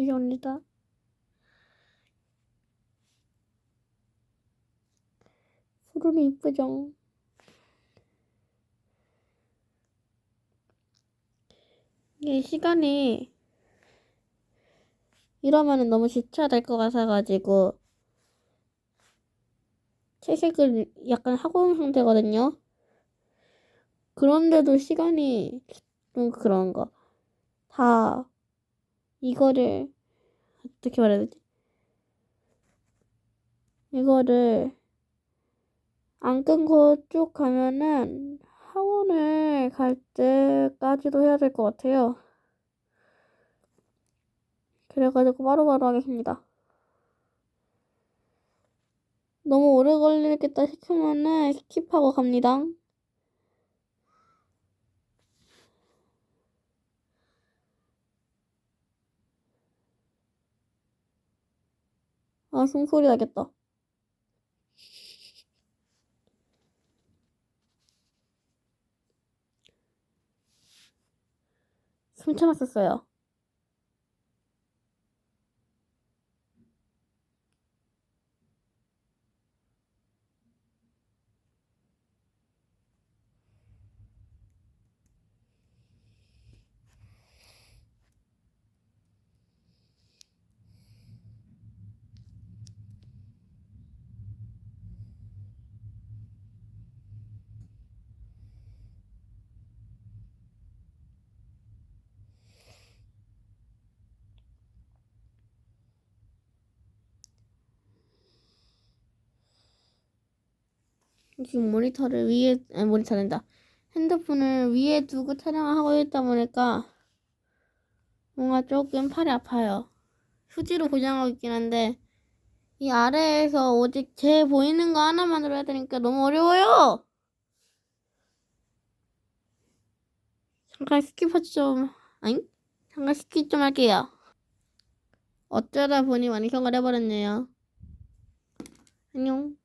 되게 옵니다. 푸른이 이쁘죠? 이게 시간이 이러면은 너무 지쳐야 될 것 같아가지고 채색을 약간 하고 있는 상태거든요. 그런데도 시간이 좀 그런 거. 다 이거를 어떻게 말해야 되지? 이거를 안 끊고 쭉 가면은 학원을 갈 때까지도 해야 될 것 같아요. 그래가지고 바로바로 하겠습니다. 너무 오래 걸리겠다 싶으면은 스킵하고 갑니다. 아, 숨소리 나겠다. 숨 참았었어요. 지금 모니터를 위에, 아니 모니터 된다. 핸드폰을 위에 두고 촬영을 하고 있다 보니까 뭔가 조금 팔이 아파요. 휴지로 고정하고 있긴 한데 이 아래에서 오직 제 보이는 거 하나만으로 해야 되니까 너무 어려워요. 잠깐 스킵 좀, 아니? 잠깐 스킵 좀 할게요. 어쩌다 보니 완성을 해버렸네요. 안녕.